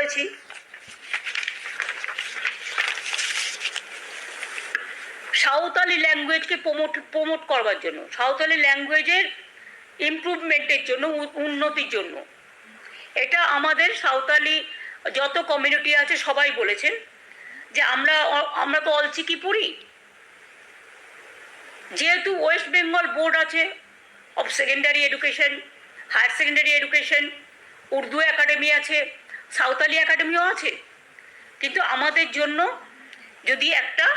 করেছি সাঁওতালি ল্যাঙ্গুয়েজকে প্রমোট করবার জন্য, সাঁওতালি ল্যাঙ্গুয়েজের ইমপ্রুভমেন্টের জন্য, উন্নতির জন্য। এটা আমাদের সাঁওতালি যত কমিউনিটি আছে সবাই বলেছেন যে আমরা তো অলচিকি পড়ি, যেহেতু ওয়েস্ট বেঙ্গল বোর্ড আছে of secondary education, higher secondary education, Urdu academy আছে, সাঁওতালি একাডেমিও আছে, কিন্তু আমাদের জন্য যদি একটা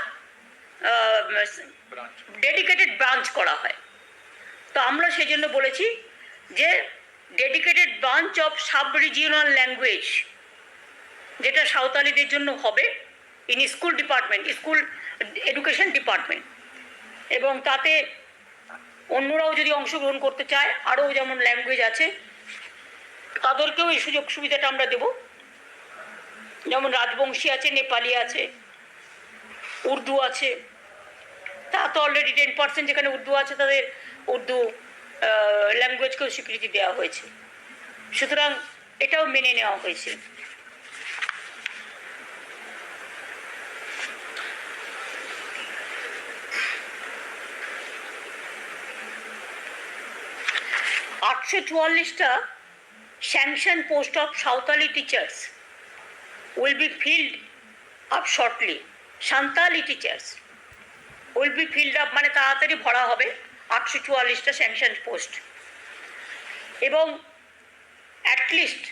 ডেডিকেটেড ব্রাঞ্চ করা হয়, তো আমরা সেই জন্য বলেছি যে dedicated branch of sub regional language, যেটা সাঁওতালিদের জন্য হবে in school department, school education department, এবং তাতে অন্যরাও যদি অংশগ্রহণ করতে চায়, আরও যেমন ল্যাঙ্গুয়েজ আছে তাদেরকেও এই সুযোগ সুবিধাটা আমরা দেব। যেমন রাজবংশী আছে, নেপালি আছে, উর্দু আছে, তা তো অলরেডি 10% যেখানে উর্দু আছে তাদের উর্দু ল্যাঙ্গুয়েজকেও স্বীকৃতি দেওয়া হয়েছে, সুতরাং এটাও মেনে নেওয়া হয়েছে। টা sanction post of Santali teachers will be filled up shortly. Santali teachers will be filled up মানে তাড়াতাড়ি ভরা হবে 844টা স্যাংশন পোস্ট, এবং অ্যাটলিস্ট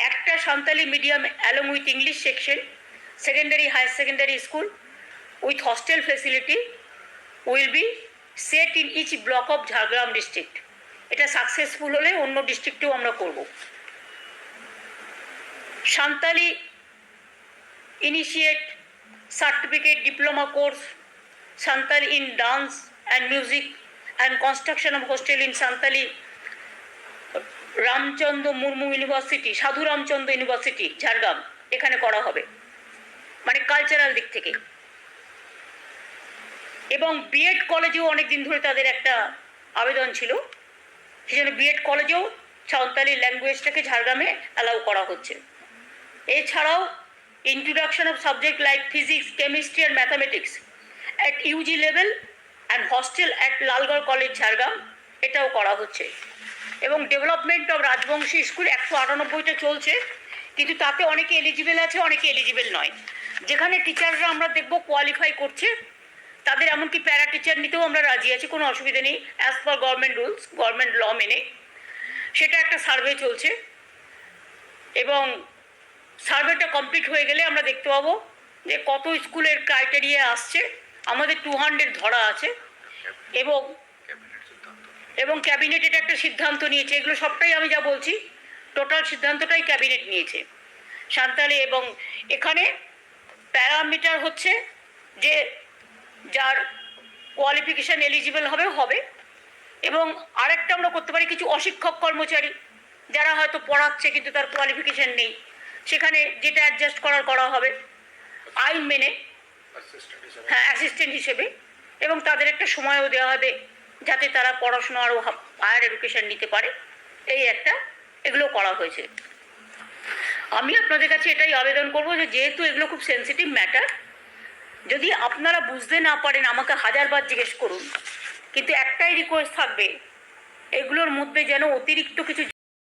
একটা Santali medium along with English section, secondary higher secondary school with hostel facility will be set in each block of Jhargram district. এটা successful হলে অন্য ডিস্ট্রিক্টেও আমরা করব। Santali initiate certificate diploma course Santali in dance and music and construction of hostel in Santali Ramchandra Murmu university, সাধু Ramchandra university Jhargram, এখানে করা হবে, মানে কালচারাল দিক থেকে। এবং বিএড কলেজেও অনেক দিন ধরে তাদের একটা আবেদন ছিল, সেই জন্য বিএড কলেজেও সাঁওতালি ল্যাঙ্গুয়েজটাকে ঝাড়গ্রামে অ্যালাউ করা হচ্ছে। এছাড়াও introduction of subject like physics, chemistry and mathematics at UG level and hostel at Lalgarh college Jhargram, এটাও করা হচ্ছে। এবং ডেভেলপমেন্ট অফ রাজবংশী স্কুল 198টা চলছে, কিন্তু তাতে অনেকে এলিজিবল আছে, অনেকে এলিজিবল নয়। যেখানে টিচাররা আমরা দেখব কোয়ালিফাই করছে, তাদের এমনকি প্যারা টিচার নিতেও আমরা রাজি আছি, কোনো অসুবিধা নেই, as per government rules, government law মেনে। সেটা একটা সার্ভে চলছে, এবং সার্ভেটা কমপ্লিট হয়ে গেলে আমরা দেখতে পাবো যে কত স্কুলের ক্রাইটেরিয়া আসছে। আমাদের 200 ধরা আছে, এবং ক্যাবিনেট এটা একটা সিদ্ধান্ত নিয়েছে। এগুলো সবটাই আমি যা বলছি টোটাল সিদ্ধান্তটাই ক্যাবিনেট নিয়েছে সাঁওতালি। এবং এখানে প্যারামিটার হচ্ছে যে যার কোয়ালিফিকেশান এলিজিবল হবে, এবং আরেকটা আমরা করতে পারি কিছু অশিক্ষক কর্মচারী যারা হয়তো পড়াচ্ছে কিন্তু তার কোয়ালিফিকেশান নেই, সেখানে যেটা অ্যাডজাস্ট করা হবে আইন মেনে, হ্যাঁ অ্যাসিস্ট্যান্ট হিসেবে, এবং তাদের একটা সময়ও দেওয়া হবে যাতে তারা পড়াশোনা আরও হায়ার এডুকেশান নিতে পারে। এই একটা এগুলো করা হয়েছে। আমি আপনাদের কাছে এটাই আবেদন করবো যে যেহেতু এগুলো খুব সেন্সিটিভ ম্যাটার, যদি আপনারা বুঝতে না পারেন আমাকে 1000বার জিজ্ঞেস করুন, কিন্তু একটাই রিকোয়েস্ট থাকবে, এগুলোর মধ্যে যেন অতিরিক্ত কিছু